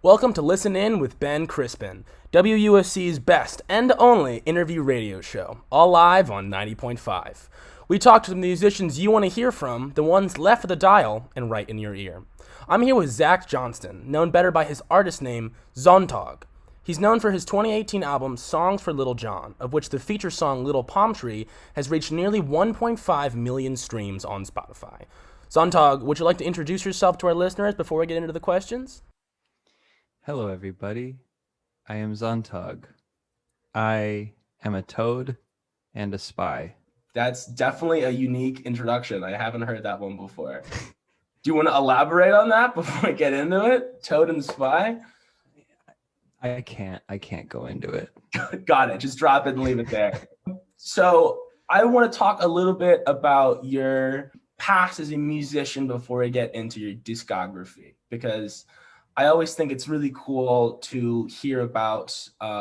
Welcome to Listen In with Ben Crispin, WUSC's best and only interview radio show, all live on 90.5. We talk to the musicians you want to hear from, the ones left of the dial and right in your ear. I'm here with Zach Johnston, known better by his artist name, Sonntag. He's known for his 2018 album, Songs for Little John, of which the feature song Little Palm Tree has reached nearly 1.5 million streams on Spotify. Sonntag, would you like to introduce yourself to our listeners before we get into the questions? Hello, everybody. I am Sonntag. I am a toad and a spy. That's definitely a unique introduction. I haven't heard that one before. Do you want to elaborate on that before I get into it? Toad and spy? I can't go into it. Got it. Just drop it and leave it there. So I want to talk a little bit about your past as a musician before I get into your discography, because I always think it's really cool to hear about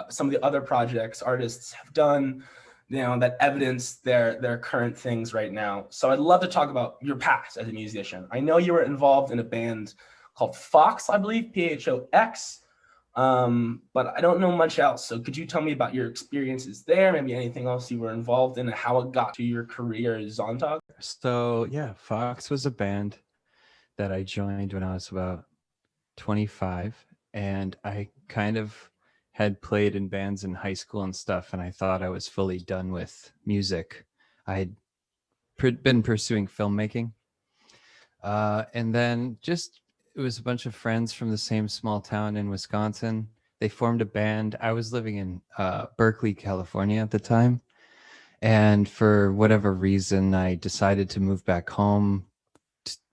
some of the other projects artists have done, that evidence their current things right now. So I'd love to talk about your past as a musician. I know you were involved in a band called Fox, I believe, Phox, but I don't know much else. So could you tell me about your experiences there, maybe anything else you were involved in, and how it got to your career as Sonntag? So yeah, Fox was a band that I joined when I was about 25, and I kind of had played in bands in high school and stuff, and I thought I was fully done with music. I had been pursuing filmmaking, and then it was a bunch of friends from the same small town in Wisconsin. They formed a band. I was living in Berkeley, California at the time, and for whatever reason I decided to move back home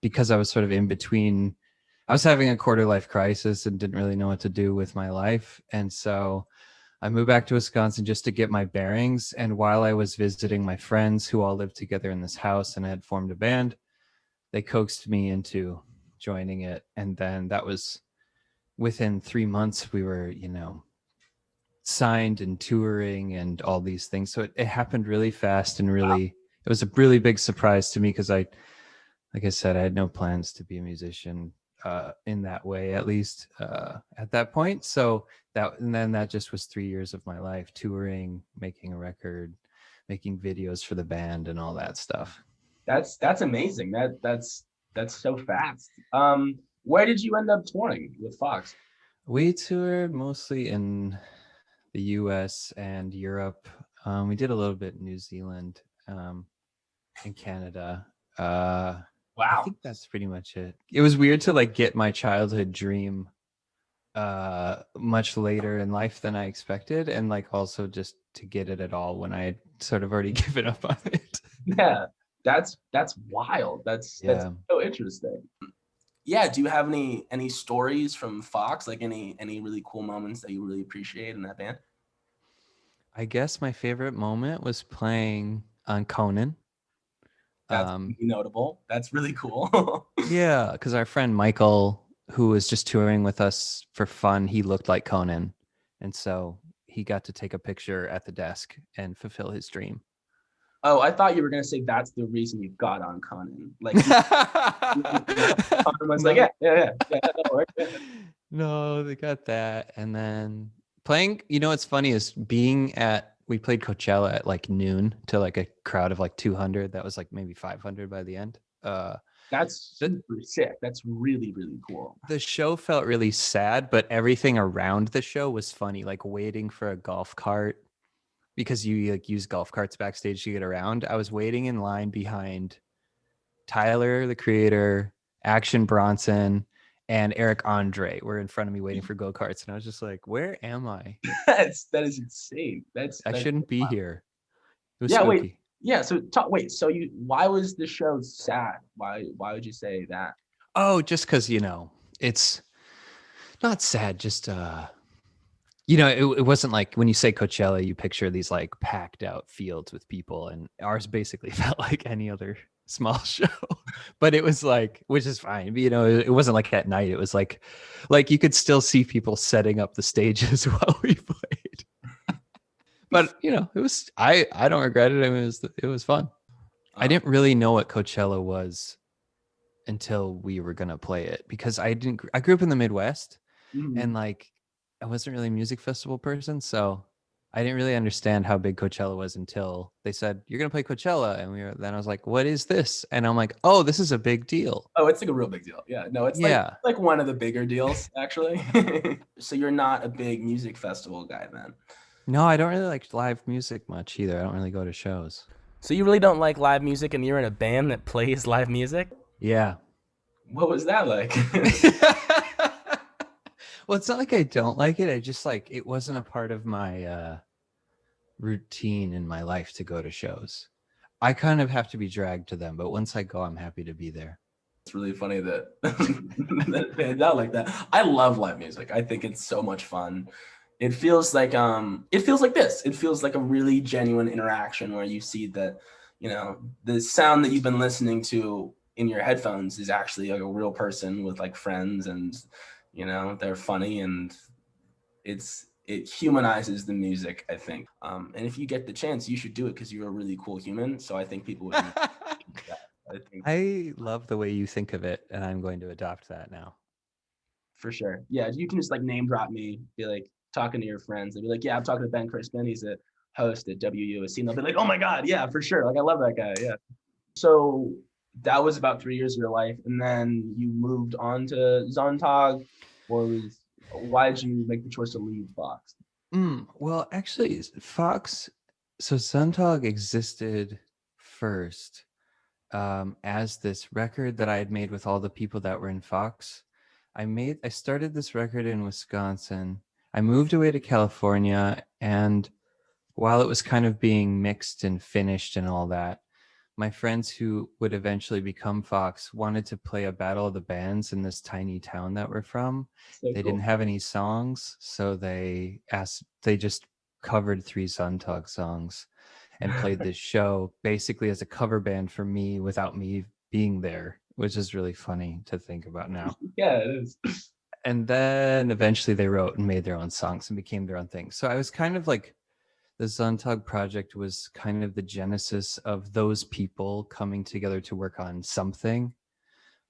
because I was sort of in between. I was having a quarter life crisis and didn't really know what to do with my life. And so I moved back to Wisconsin just to get my bearings. And while I was visiting my friends who all lived together in this house and had formed a band, they coaxed me into joining it. And then that was within 3 months, we were, signed and touring and all these things. So it happened really fast and it was a really big surprise to me because like I said, I had no plans to be a musician. In that way, at least at that point. So that just was 3 years of my life, touring, making a record, making videos for the band and all that stuff. That's amazing. That's so fast. Where did you end up touring with Fox? We toured mostly in the US and Europe. We did a little bit in New Zealand, and Canada. Wow. I think that's pretty much it. It was weird to get my childhood dream much later in life than I expected, and also just to get it at all when I had sort of already given up on it. Yeah, that's wild. That's so interesting. Yeah, do you have any stories from Fox, like any really cool moments that you really appreciate in that band? I guess my favorite moment was playing on Conan. That's notable. That's really cool. Yeah, because our friend Michael, who was just touring with us for fun, he looked like Conan. And so he got to take a picture at the desk and fulfill his dream. Oh, I thought you were going to say that's the reason you got on Conan. Like, Conan was like, yeah, that'll work. Yeah. No, they got that. And then playing, what's funny is we played Coachella at noon to a crowd of 200. That was maybe 500 by the end. That's super sick. That's really, really cool. The show felt really sad, but everything around the show was funny, waiting for a golf cart, because you use golf carts backstage to get around. I was waiting in line behind Tyler, the Creator, Action Bronson, and Eric Andre were in front of me waiting for go-karts, and I was just like, where am I? That is insane. I shouldn't be here. It was spooky. Wait. Yeah, so why was the show sad? Why would you say that? Oh, just because, it's not sad, just it wasn't like when you say Coachella, you picture these packed out fields with people, and ours basically felt like any other small show. But it was which is fine, but, it wasn't at night. It was like you could still see people setting up the stages while we played. But it was I don't regret it. I mean, it was fun. I didn't really know what Coachella was until we were gonna play it, because I grew up in the Midwest, Mhm. And like, I wasn't really a music festival person, so I didn't really understand how big Coachella was until they said, you're going to play Coachella. And then I was like, what is this? And I'm like, oh, this is a big deal. Oh, it's like a real big deal. Yeah, no, it's Yeah. like one of the bigger deals actually. So you're not a big music festival guy then? No, I don't really like live music much either. I don't really go to shows. So you really don't like live music, and you're in a band that plays live music? Yeah. What was that like? Well, it's not like I don't like it. I just like, it wasn't a part of my routine in my life to go to shows. I kind of have to be dragged to them, but once I go, I'm happy to be there. It's really funny that that it panned out like that. I love live music. I think it's so much fun. It feels like this. It feels like a really genuine interaction where you see that, the sound that you've been listening to in your headphones is actually like a real person with like friends, and they're funny, and it humanizes the music, I think. And if you get the chance, you should do it because you're a really cool human. So I think people would be that. I think I love the way you think of it, and I'm going to adopt that now. for sure. Yeah, you can just like name drop me, be like talking to your friends. They'll be like, yeah, I'm talking to Ben Crispin. He's a host at WUSC. And they'll be like, oh my God, yeah, for sure. Like, I love that guy. Yeah. So that was about 3 years of your life. And then you moved on to Sonntag, why did you make the choice to leave Fox? Well, actually, Fox, so Sonntag existed first as this record that I had made with all the people that were in Fox. I started this record in Wisconsin. I moved away to California, and while it was kind of being mixed and finished and all that, my friends who would eventually become Fox wanted to play a battle of the bands in this tiny town that we're from. So They cool. didn't have any songs, so they just covered 3 Sonntag songs and played this show basically as a cover band for me without me being there, which is really funny to think about now. Yeah, it is. And then eventually they wrote and made their own songs and became their own thing. So I was kind of like, the Sonntag project was kind of the genesis of those people coming together to work on something.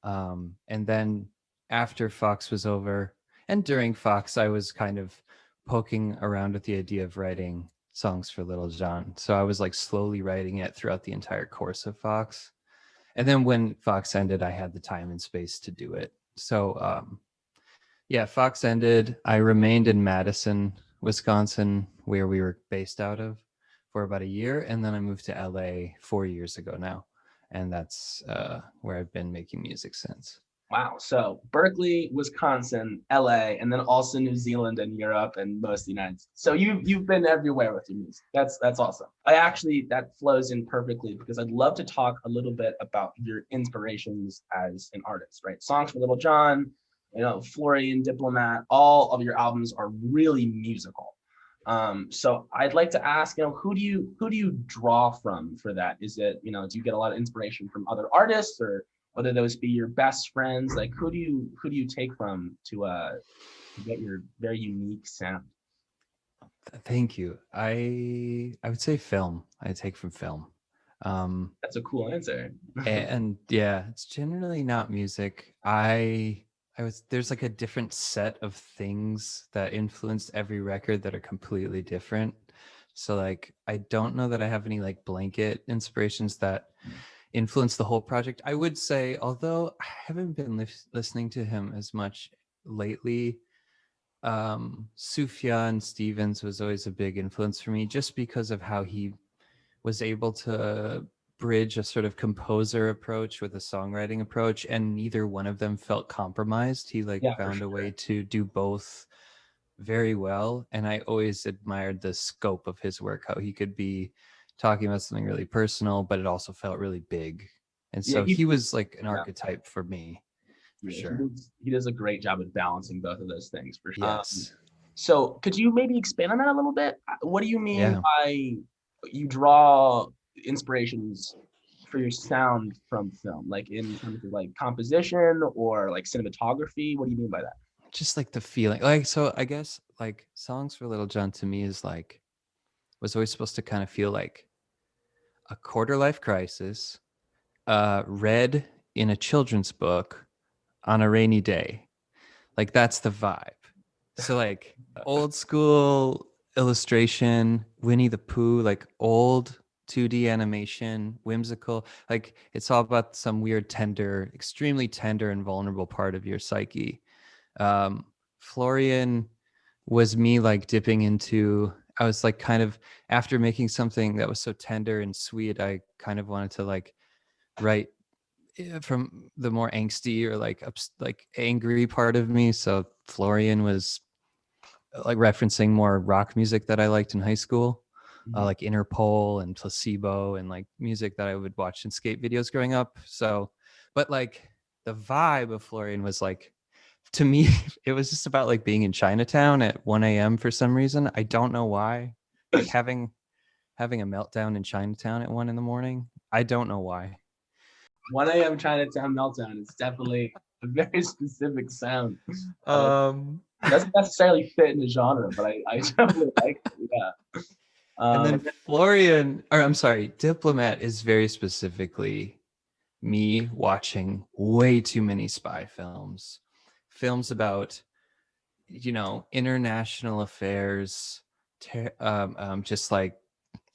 And then after Fox was over, and during Fox, I was kind of poking around with the idea of writing songs for Little John. So I was like slowly writing it throughout the entire course of Fox. And then when Fox ended, I had the time and space to do it. So yeah, Fox ended. I remained in Madison, Wisconsin, where we were based out of, for about a year. And then I moved to LA 4 years ago now. And that's where I've been making music since. Wow. So Berkeley, Wisconsin, LA, and then also New Zealand and Europe and most of the United States. So you've been everywhere with your music. That's awesome. That flows in perfectly because I'd love to talk a little bit about your inspirations as an artist, right? Songs for Little John, Florian, Diplomat, all of your albums are really musical. So I'd like to ask, who do you draw from for that? Is it, do you get a lot of inspiration from other artists, or whether those be your best friends? Like, who do you take from to get your very unique sound? Thank you. I would say film. I take from film. That's a cool answer. And yeah, it's generally not music. There's like a different set of things that influenced every record that are completely different. So like, I don't know that I have any like blanket inspirations that influence the whole project. I would say, although I haven't been listening to him as much lately, Sufjan Stevens was always a big influence for me, just because of how he was able to bridge a sort of composer approach with a songwriting approach, and neither one of them felt compromised. He found a way to do both very well, and I always admired the scope of his work, how he could be talking about something really personal, but it also felt really big. And so he was like an archetype for me. For sure. He does a great job of balancing both of those things, for sure. Yes. So could you maybe expand on that a little bit? What do you mean by you draw inspirations for your sound from film, like in terms of like composition or like cinematography? What do you mean by that? Just like the feeling, like, so I guess like Songs for Little John to me was always supposed to kind of feel like a quarter life crisis read in a children's book on a rainy day. Like, that's the vibe. So like old school illustration, Winnie the Pooh, like old 2D animation, whimsical. Like it's all about some weird, tender, extremely tender and vulnerable part of your psyche. Florian was me like dipping into, I was like kind of, after making something that was so tender and sweet, I kind of wanted to like write from the more angsty or like angry part of me. So Florian was like referencing more rock music that I liked in high school, like Interpol and Placebo and like music that I would watch in skate videos growing up. So, but like the vibe of Florian was like, to me, it was just about like being in Chinatown at 1 a.m. for some reason. I don't know why. Like having a meltdown in Chinatown at 1 in the morning. I don't know why. 1 a.m. Chinatown meltdown is definitely a very specific sound. Doesn't necessarily fit in the genre, but I definitely like it. Yeah. And then Florian, or I'm sorry, Diplomat is very specifically me watching way too many spy films about, you know, international affairs, just like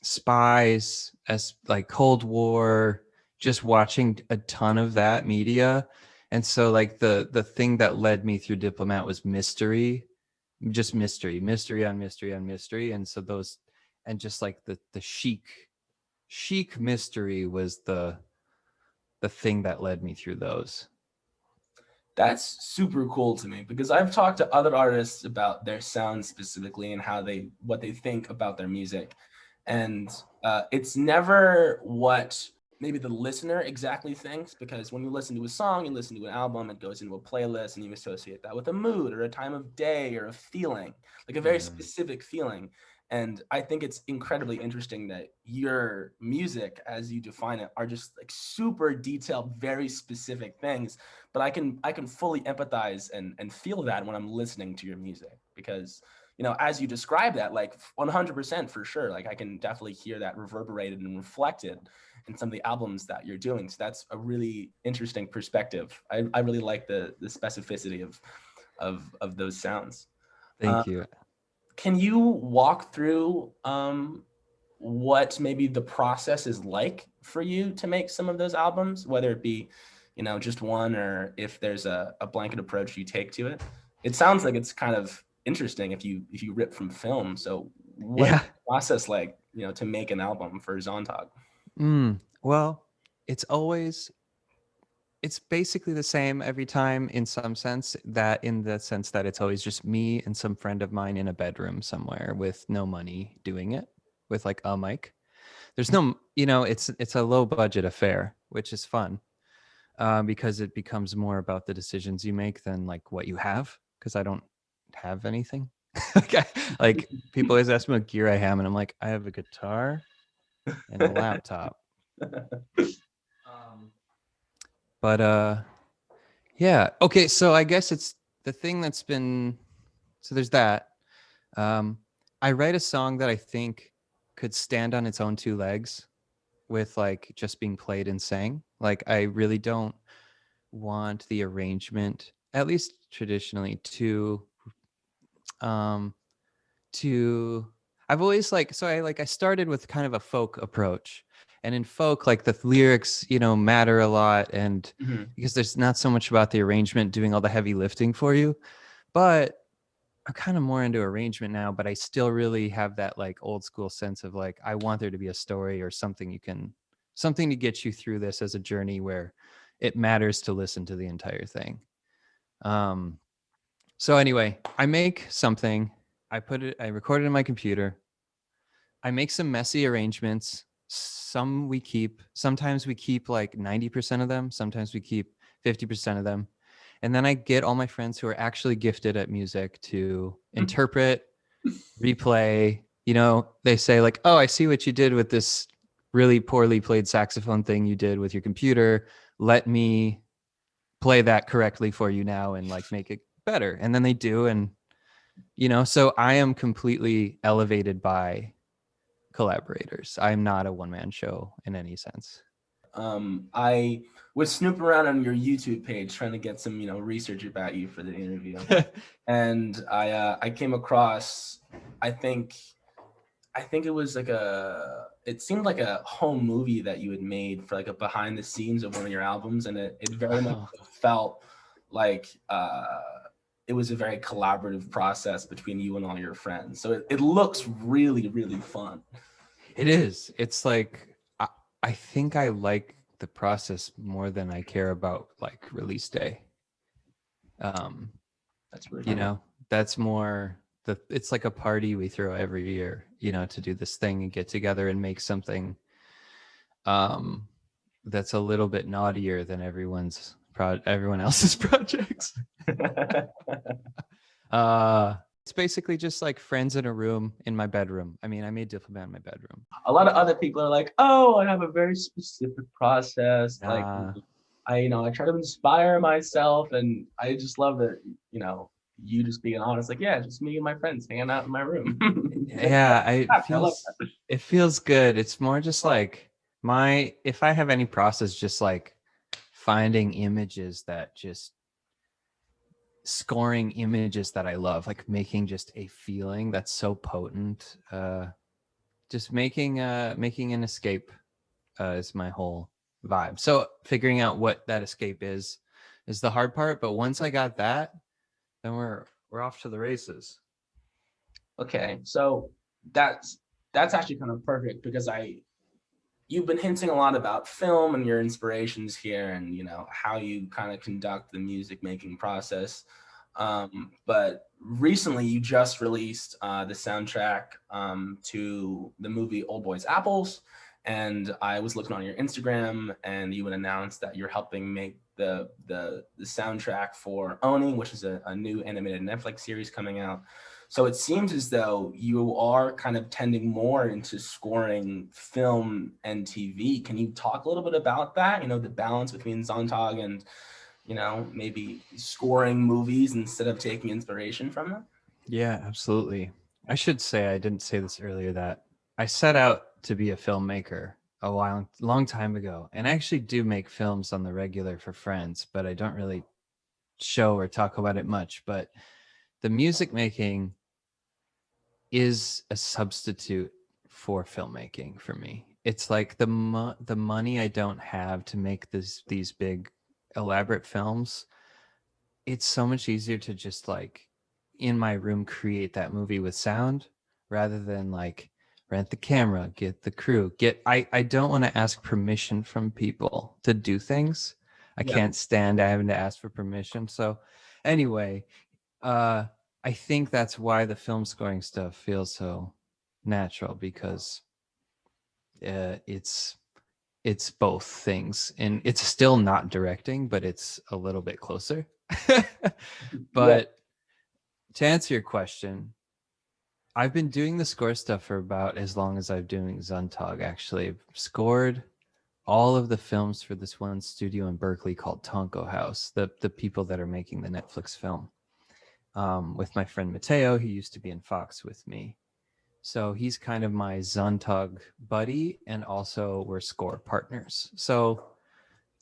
spies, as like Cold War, just watching a ton of that media. And so like the thing that led me through Diplomat was mystery, just mystery on mystery on mystery. And so those, and just like the chic mystery was the thing that led me through those. That's super cool to me because I've talked to other artists about their sound specifically and what they think about their music. And it's never what maybe the listener exactly thinks, because when you listen to a song, you listen to an album, it goes into a playlist and you associate that with a mood or a time of day or a feeling, like a very specific feeling. And I think it's incredibly interesting that your music, as you define it, are just like super detailed, very specific things. But I can fully empathize and feel that when I'm listening to your music, because, you know, as you describe that, like 100% for sure, like I can definitely hear that reverberated and reflected in some of the albums that you're doing. So that's a really interesting perspective. I really like the specificity of those sounds. Thank you. Can you walk through what maybe the process is like for you to make some of those albums, whether it be, you know, just one, or if there's a blanket approach you take to it? It sounds like it's kind of interesting if you rip from film. So what is the process like, you know, to make an album for Sonntag? Well, it's basically the same every time, in some sense, that in the sense that it's always just me and some friend of mine in a bedroom somewhere with no money doing it, with like a mic. There's no, you know, it's a low budget affair, which is fun, because it becomes more about the decisions you make than like what you have, because I don't have anything. Like people always ask me what gear I have, and I'm like, I have a guitar and a laptop. But yeah. Okay, so I guess it's the thing that's been, so there's that. I write a song that I think could stand on its own two legs with like just being played and sang. Like I really don't want the arrangement, at least traditionally, to I've always like, so I started with kind of a folk approach, and in folk, like the lyrics, you know, matter a lot, and because there's not so much about the arrangement doing all the heavy lifting for you. But I'm kind of more into arrangement now, but I still really have that like old school sense of like, I want there to be a story or something something to get you through this as a journey where it matters to listen to the entire thing. So anyway, I make something, I record it in my computer. I make some messy arrangements. Sometimes we keep like 90% of them. Sometimes we keep 50% of them. And then I get all my friends who are actually gifted at music to interpret, replay. You know, they say like, oh, I see what you did with this really poorly played saxophone thing you did with your computer. Let me play that correctly for you now and like make it better. And then they do. And, you know, so I am completely elevated by collaborators. I'm not a one-man show in any sense. I was snooping around on your YouTube page trying to get some, research about you for the interview, and I came across, I think it was like it seemed like a home movie that you had made for like a behind the scenes of one of your albums, and it very much felt like it was a very collaborative process between you and all your friends. So it looks really, really fun. It is. It's like I think I like the process more than I care about like release day. That's really cool. That's more it's like a party we throw every year, to do this thing and get together and make something that's a little bit naughtier than everyone else's projects. It's basically just like friends in a room in my bedroom. I mean, I made Diplomat in my bedroom. A lot of other people are like, oh, I have a very specific process. Like, I try to inspire myself, and I just love that, you just being honest, like, yeah, just me and my friends hanging out in my room. Yeah, it feels good. It's more just like if I have any process, just like finding images that just scoring images that I love, like making just a feeling that's so potent. Just making an escape is my whole vibe. So figuring out what that escape is the hard part. But once I got that, then we're off to the races. Okay, so that's actually kind of perfect, because you've been hinting a lot about film and your inspirations here, and how you kind of conduct the music making process. But recently you just released the soundtrack to the movie Old Boys Apples, and I was looking on your Instagram, and you would announce that you're helping make the soundtrack for Oni, which is a new animated Netflix series coming out. So it seems as though you are kind of tending more into scoring film and TV. Can you talk a little bit about that? The balance between Sonntag and, maybe scoring movies instead of taking inspiration from them? Yeah, absolutely. I should say, I didn't say this earlier, that I set out to be a filmmaker a long time ago. And I actually do make films on the regular for friends, but I don't really show or talk about it much. But the music making is a substitute for filmmaking for me. It's like the money I don't have to make these big elaborate films. It's so much easier to just like in my room create that movie with sound rather than like rent the camera, get the crew, I don't want to ask permission from people to do things. I can't stand having to ask for permission. So anyway, I think that's why the film scoring stuff feels so natural, because it's both things, and it's still not directing, but it's a little bit closer. But to answer your question, I've been doing the score stuff for about as long as I've been doing Sonntag. Actually, I've scored all of the films for this one studio in Berkeley called Tonko House, the people that are making the Netflix film. With my friend Mateo, he used to be in Fox with me. So he's kind of my Sonntag buddy, and also we're score partners. So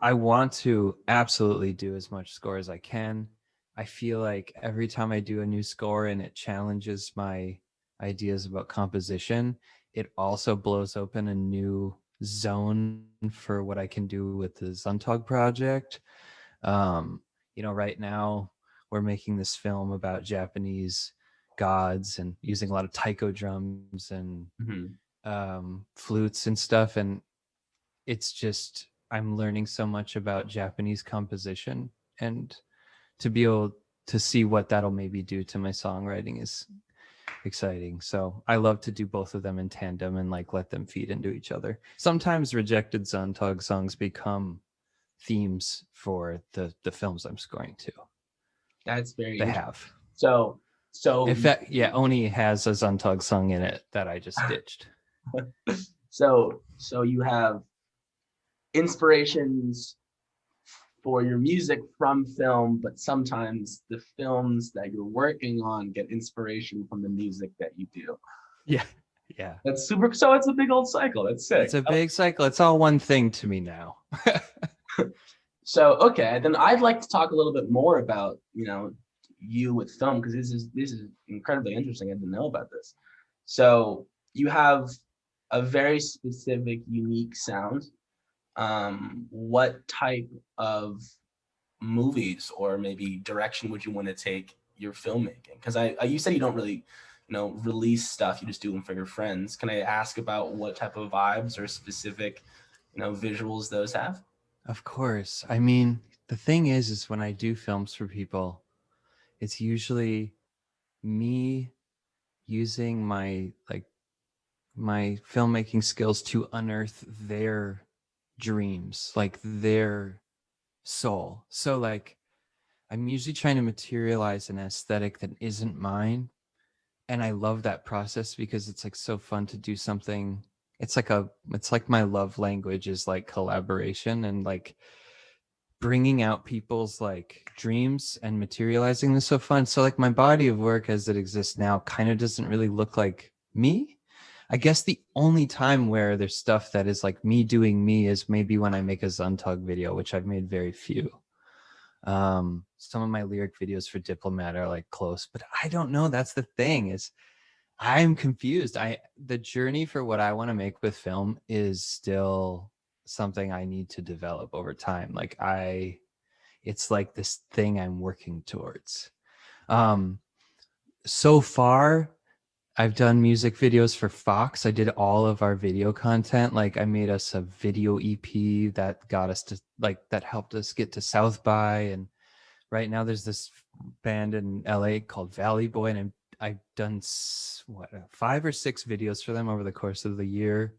I want to absolutely do as much score as I can. I feel like every time I do a new score and it challenges my ideas about composition, it also blows open a new zone for what I can do with the Sonntag project. Right now we're making this film about Japanese gods and using a lot of taiko drums and flutes and stuff. And it's just, I'm learning so much about Japanese composition, and to be able to see what that'll maybe do to my songwriting is exciting. So I love to do both of them in tandem and like let them feed into each other. Sometimes rejected Sonntag songs become themes for the films I'm scoring to. That's very they have. So in fact, Oni has a Sonntag song in it that I just ditched. So you have inspirations for your music from film, but sometimes the films that you're working on get inspiration from the music that you do. Yeah. Yeah. That's super. So it's a big old cycle. That's sick. It's a big cycle. It's all one thing to me now. So okay, then I'd like to talk a little bit more about you with film, because this is incredibly interesting. I didn't know about this. So you have a very specific, unique sound. What type of movies or maybe direction would you want to take your filmmaking? Because you said you don't really release stuff, you just do them for your friends. Can I ask about what type of vibes or specific visuals those have? Of course. I mean, the thing is when I do films for people, it's usually me using my filmmaking skills to unearth their dreams, like their soul. So like I'm usually trying to materialize an aesthetic that isn't mine. And I love that process because it's like so fun to do something. It's like my love language is like collaboration and like bringing out people's like dreams and materializing them is so fun. So like my body of work as it exists now kind of doesn't really look like me. I guess the only time where there's stuff that is like me doing me is maybe when I make a Sonntag video, which I've made very few. Some of my lyric videos for Diplomat are like close, but I don't know. That's the thing, is I'm confused. The journey for what I want to make with film is still something I need to develop over time. Like it's like this thing I'm working towards. So far I've done music videos for Fox. I did all of our video content. Like I made us a video EP that got us to that helped us get to South by. And right now there's this band in LA called Valley Boy. And I've done 5 or 6 videos for them over the course of the year.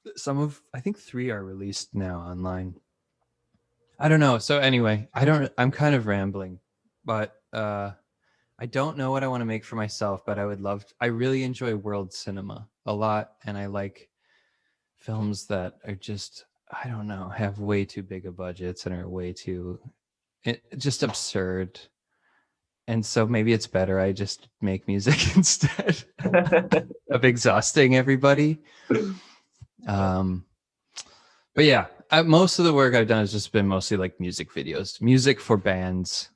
I think 3 are released now online. I don't know. So anyway, I'm kind of rambling, but I don't know what I want to make for myself, but I really enjoy world cinema a lot. And I like films that are just, I don't know, have way too big of budgets and are way too just absurd. And so maybe it's better I just make music instead of exhausting everybody. But yeah, most of the work I've done has just been mostly like music videos, music for bands,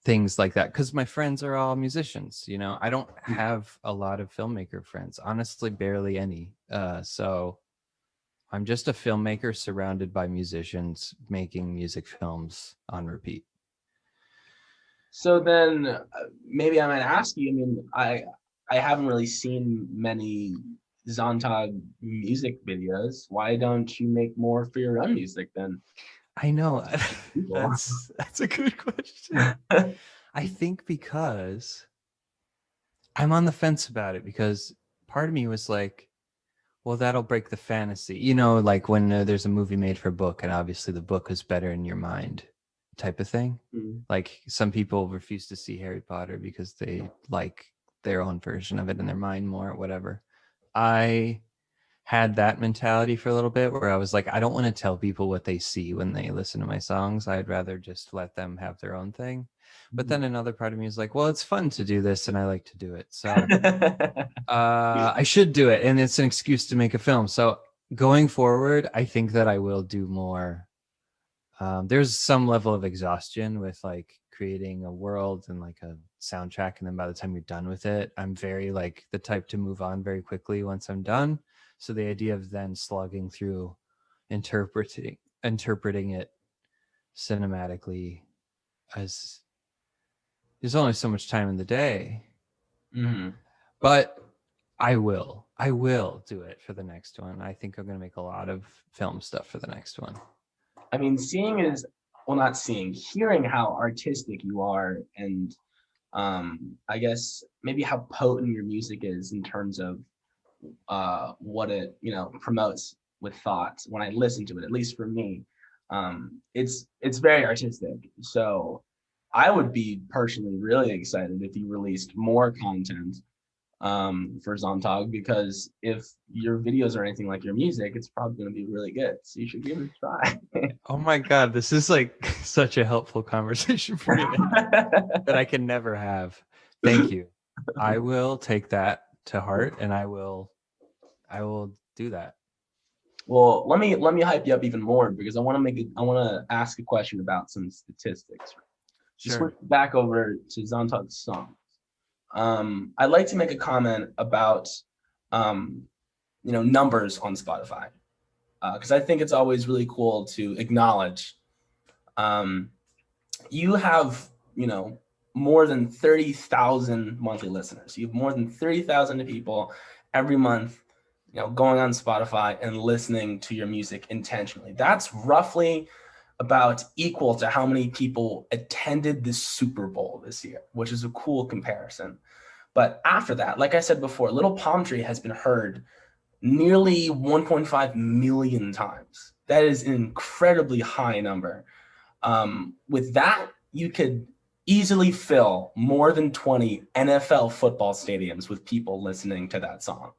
things like that, because my friends are all musicians. I don't have a lot of filmmaker friends, honestly, barely any. So I'm just a filmmaker surrounded by musicians making music films on repeat. So then maybe I might ask you, I mean, I haven't really seen many Sonntag music videos. Why don't you make more for your own music then? I know. That's a good question. I think because I'm on the fence about it, because part of me was like, well, that'll break the fantasy. Like when there's a movie made for a book and obviously the book is better in your mind type of thing. Mm-hmm. Like some people refuse to see Harry Potter because they like their own version of it in their mind more, whatever. I had that mentality for a little bit where I was like, I don't want to tell people what they see when they listen to my songs. I'd rather just let them have their own thing. But then another part of me is like, well, it's fun to do this and I like to do it. So I should do it. And it's an excuse to make a film. So going forward, I think that I will do more. There's some level of exhaustion with like creating a world and like a soundtrack. And then by the time you're done with it, I'm very like the type to move on very quickly once I'm done. So the idea of then slugging through interpreting it cinematically, as there's only so much time in the day. Mm-hmm. But I will do it for the next one. I think I'm going to make a lot of film stuff for the next one. I mean, hearing how artistic you are, and I guess maybe how potent your music is in terms of what it promotes with thoughts. When I listen to it, at least for me, it's very artistic. So I would be personally really excited if you released more content for Sonntag, because if your videos are anything like your music, it's probably going to be really good. So you should give it a try. Oh my God, this is like such a helpful conversation for me that I can never have. Thank you. I will take that to heart, and I will do that. Well, let me hype you up even more, because I want to ask a question about some statistics. Just Sure. switch back over to Sonntag's songs. I'd like to make a comment about numbers on Spotify, because I think it's always really cool to acknowledge you have more than 30,000 monthly listeners. You have more than 30,000 people every month going on Spotify and listening to your music intentionally. That's roughly about equal to how many people attended the Super Bowl this year, which is a cool comparison. But after that, like I said before, Little Palm Tree has been heard nearly 1.5 million times. That is an incredibly high number. With that, you could easily fill more than 20 NFL football stadiums with people listening to that song.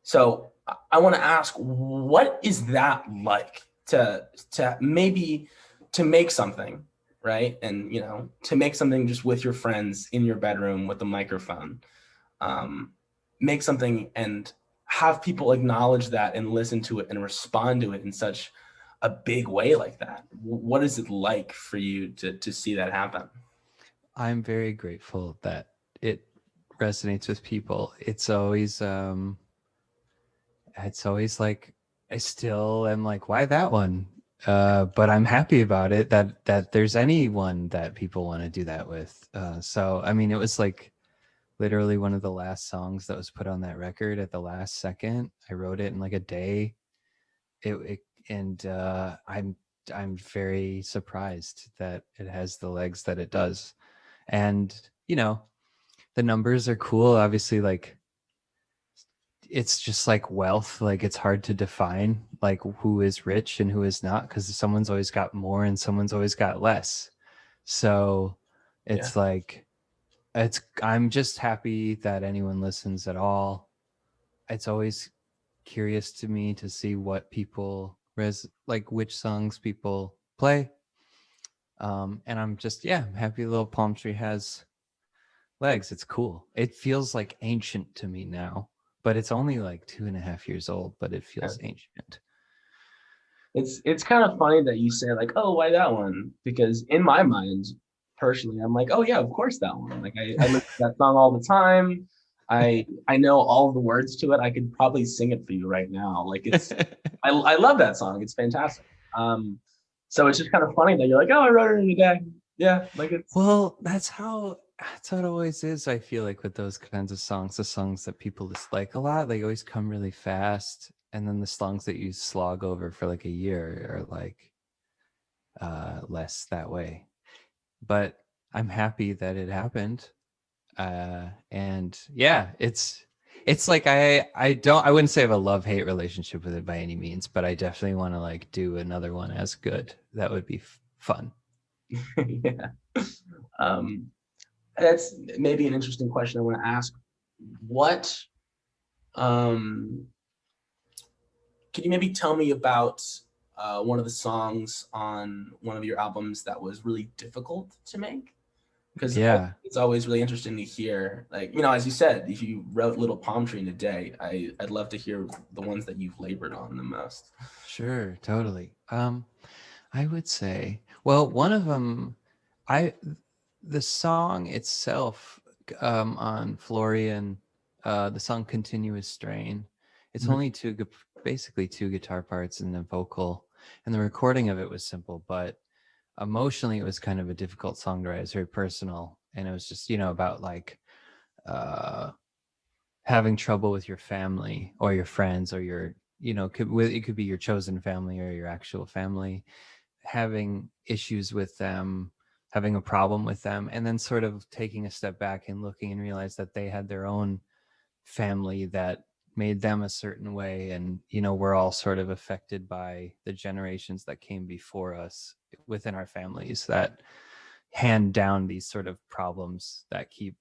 So I want to ask, what is that like to make something, right? And to make something just with your friends in your bedroom with a microphone, make something and have people acknowledge that and listen to it and respond to it in such a big way like that. What is it like for you to see that happen? I'm very grateful that it resonates with people. It's always like, I still am like, why that one? But I'm happy about it that there's anyone that people want to do that with. So I mean, it was like literally one of the last songs that was put on that record at the last second. I wrote it in like a day. I'm very surprised that it has the legs that it does. And the numbers are cool. Obviously, like, it's just like wealth. Like, it's hard to define like who is rich and who is not, because someone's always got more and someone's always got less. So it's like, I'm just happy that anyone listens at all. It's always curious to me to see what people which songs people play. And I'm just, I'm happy Little Palm Tree has legs. It's cool. It feels like ancient to me now, but it's only like 2.5 years old, but it feels ancient. It's kind of funny that you say like, oh, why that one? Because in my mind, personally, I'm like, oh yeah, of course that one. Like I listen to that song all the time. I know all of the words to it. I could probably sing it for you right now. Like I love that song. It's fantastic. So it's just kind of funny that you're like, oh, I wrote it in a day. Yeah, like it's. Well, that's how it always is. I feel like with those kinds of songs, the songs that people dislike a lot, they always come really fast, and then the songs that you slog over for like a year are like less that way. But I'm happy that it happened, and it's like I wouldn't say I have a love-hate relationship with it by any means, but I definitely want to like do another one as good. That would be fun. Yeah. That's maybe an interesting question I want to ask. What can you maybe tell me about one of the songs on one of your albums that was really difficult to make? Because it's always really interesting to hear, like, as you said, if you wrote Little Palm Tree in a day, I'd love to hear the ones that you've labored on the most. Sure, totally. I would say, well, one of them, the song itself, on Florian, the song Continuous Strain, it's only basically two guitar parts and a vocal, and the recording of it was simple, but emotionally it was kind of a difficult song to write. It was very personal, and it was just about like having trouble with your family or your friends or your it could be your chosen family or your actual family, having issues with them, having a problem with them, and then sort of taking a step back and looking and realize that they had their own family that made them a certain way, and we're all sort of affected by the generations that came before us within our families that hand down these sort of problems that keep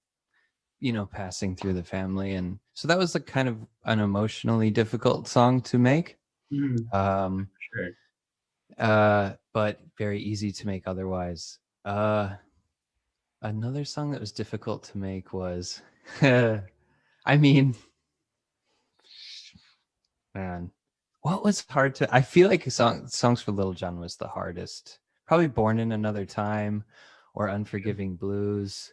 passing through the family. And so that was kind of an emotionally difficult song to make. Sure. But very easy to make otherwise. Another song that was difficult to make was I mean, man, what was hard to? I feel like songs for Little John was the hardest. Probably Born in Another Time or Unforgiving Blues.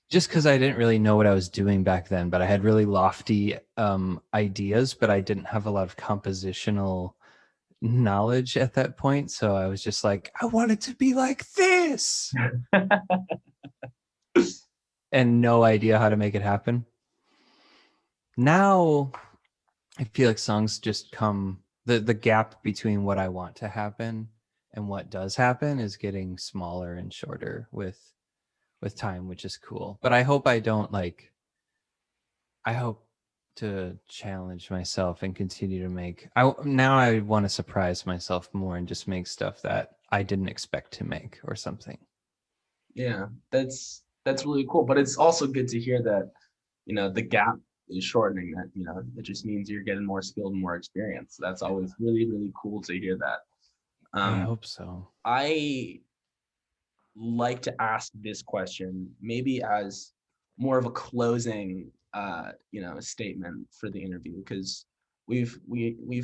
Just because I didn't really know what I was doing back then, but I had really lofty ideas, but I didn't have a lot of compositional knowledge at that point. So I was just like, I want it to be like this, and no idea how to make it happen. Now I feel like songs just come, the gap between what I want to happen and what does happen is getting smaller and shorter with time, which is cool. But I hope I don't like, I hope to challenge myself and continue to make, now I want to surprise myself more and just make stuff that I didn't expect to make or something. Yeah, that's really cool. But it's also good to hear that, the gap is shortening. That, it just means you're getting more skilled and more experience. That's always really, really cool to hear that. I hope so. I like to ask this question maybe as more of a closing statement for the interview, because we've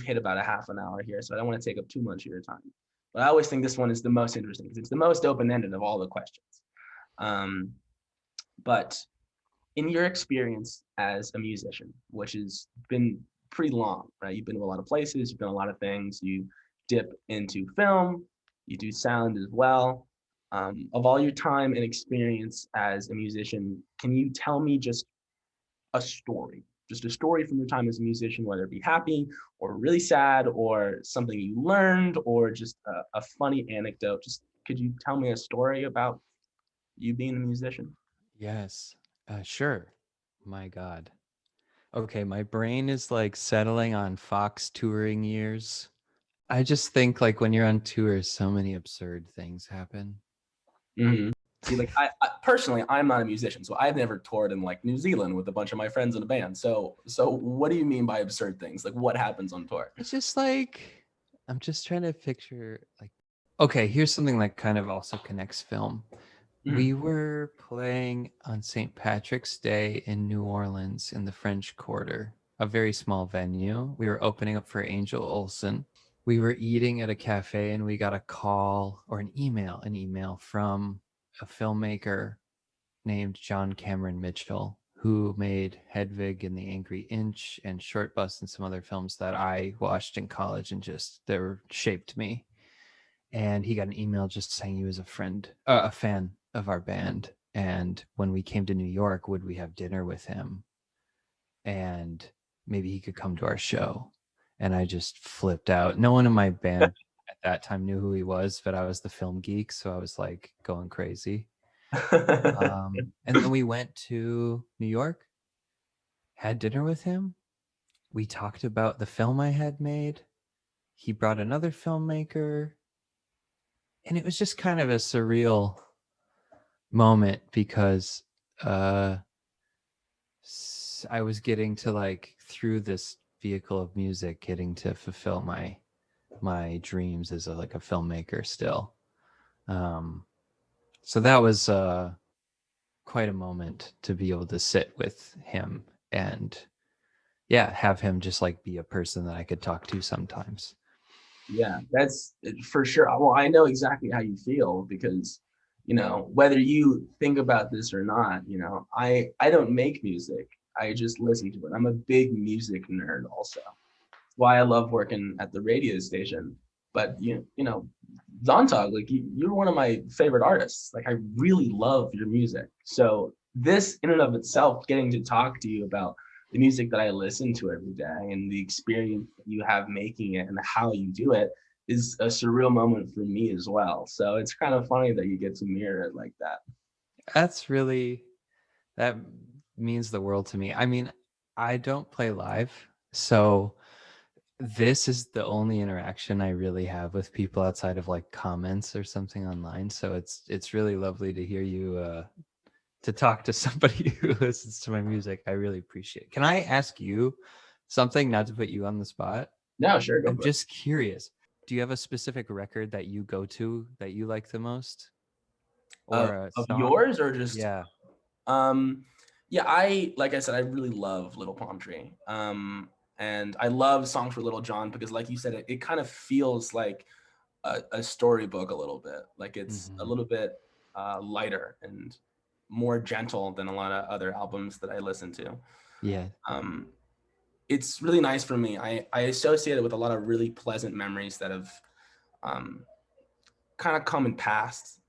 hit about a half an hour here, so I don't want to take up too much of your time. But I always think this one is the most interesting because it's the most open-ended of all the questions. But in your experience as a musician, which has been pretty long, right? You've been to a lot of places, you've done a lot of things, you dip into film, you do sound as well. Of all your time and experience as a musician, can you tell me just a story? Just a story from your time as a musician, whether it be happy or really sad or something you learned or just a funny anecdote. Just could you tell me a story about you being a musician? Yes, sure. My God. Okay, my brain is like settling on Fox touring years. I just think like when you're on tour, so many absurd things happen. Mm-hmm. See, like I personally, I'm not a musician, so I've never toured in like New Zealand with a bunch of my friends in a band. So what do you mean by absurd things? Like what happens on tour? It's just like, I'm just trying to picture like, okay, here's something that kind of also connects film. Mm-hmm. We were playing on St. Patrick's Day in New Orleans in the French Quarter, a very small venue. We were opening up for Angel Olsen. We were eating at a cafe and we got a call or an email from a filmmaker named John Cameron Mitchell, who made Hedwig and the Angry Inch and Short Bus and some other films that I watched in college and just they were shaped me. And he got an email just saying he was a fan of our band, and when we came to New York, would we have dinner with him, and maybe he could come to our show. And I just flipped out. No one in my band at that time knew who he was, but I was the film geek, so I was like going crazy. And then we went to New York, had dinner with him. We talked about the film I had made. He brought another filmmaker, and it was just kind of a surreal moment because I was getting to like through this vehicle of music, getting to fulfill my dreams as like a filmmaker still. So that was quite a moment to be able to sit with him and have him just like be a person that I could talk to sometimes. Yeah, that's for sure. Well, I know exactly how you feel because, whether you think about this or not, I don't make music. I just listen to it. I'm a big music nerd also. That's why I love working at the radio station. But Zontag, like you're one of my favorite artists. Like I really love your music. So this in and of itself, getting to talk to you about the music that I listen to every day and the experience that you have making it and how you do it is a surreal moment for me as well. So it's kind of funny that you get to mirror it like that. That means the world to me. I mean, I don't play live, so this is the only interaction I really have with people outside of like comments or something online. So it's really lovely to hear you to talk to somebody who listens to my music. I really appreciate it. Can I ask you something, not to put you on the spot? No, sure, go I'm for it. just curious. Do you have a specific record that you go to that you like the most? Or a Of song? yours or just Yeah. um Yeah, like I said, I really love Little Palm Tree. And I love Songs for Little John because, like you said, it kind of feels like a storybook a little bit. Like it's a little bit lighter and more gentle than a lot of other albums that I listen to. Yeah. It's really nice for me. I associate it with a lot of really pleasant memories that have kind of come and passed.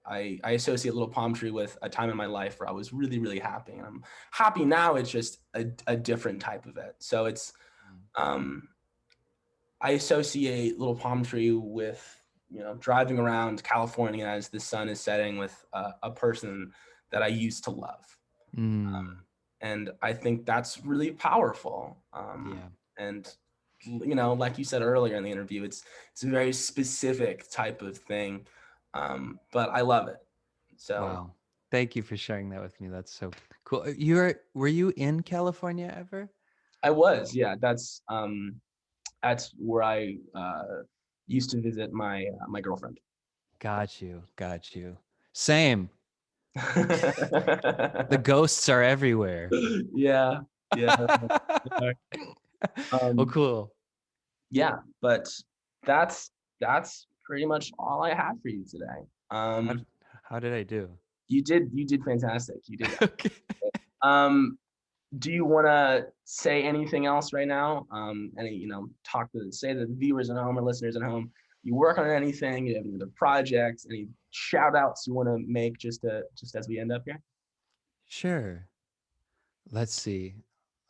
I associate Little Palm Tree with a time in my life where I was really, really happy. And I'm happy now. It's just a different type of it. So it's, I associate Little Palm Tree with, driving around California as the sun is setting with a person that I used to love. And I think that's really powerful. And, like you said earlier in the interview, it's a very specific type of thing. But I love it. So wow. Thank you for sharing that with me. That's so cool. Were you in California ever? I was, yeah. That's where I used to visit my girlfriend. Got you. Same. The ghosts are everywhere. Yeah. Oh, cool. Yeah, but that's pretty much all I have for you today. How did I do? You did fantastic. You did. Okay. Do you want to say anything else right now? Say to the viewers at home or listeners at home, you work on anything, you have any other projects, any shout outs you want to make just as we end up here? Sure. Let's see.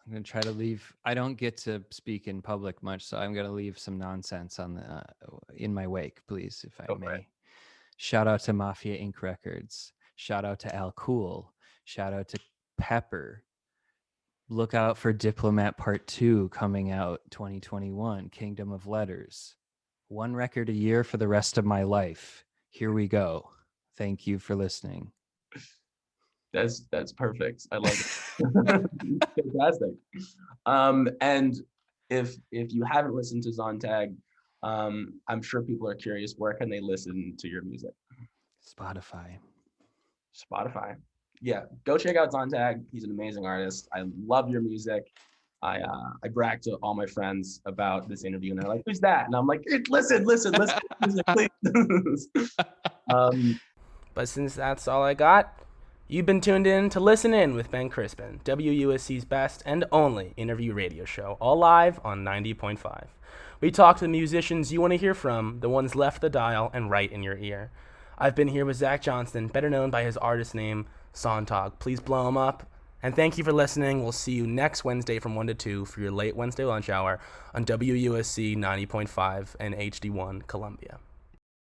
I'm going to try to leave. I don't get to speak in public much, so I'm going to leave some nonsense in my wake, please, if I may. Shout out to Mafia Inc. Records. Shout out to Al Cool. Shout out to Pepper. Look out for Diplomat Part 2 coming out 2021, Kingdom of Letters. 1 record a year for the rest of my life. Here we go. Thank you for listening. That's perfect. I love it. Fantastic. And if you haven't listened to Sonntag, I'm sure people are curious, where can they listen to your music? Spotify. Yeah, go check out Sonntag. He's an amazing artist. I love your music. I brag to all my friends about this interview, and they're like, "Who's that?" And I'm like, "Listen, please." But since that's all I got, you've been tuned in to Listen In with Ben Crispin, WUSC's best and only interview radio show, all live on 90.5. We talk to the musicians you want to hear from, the ones left the dial and right in your ear. I've been here with Zach Johnston, better known by his artist name, Sonntag. Please blow him up. And thank you for listening. We'll see you next Wednesday from 1 to 2 for your late Wednesday lunch hour on WUSC 90.5 and HD-1 Columbia.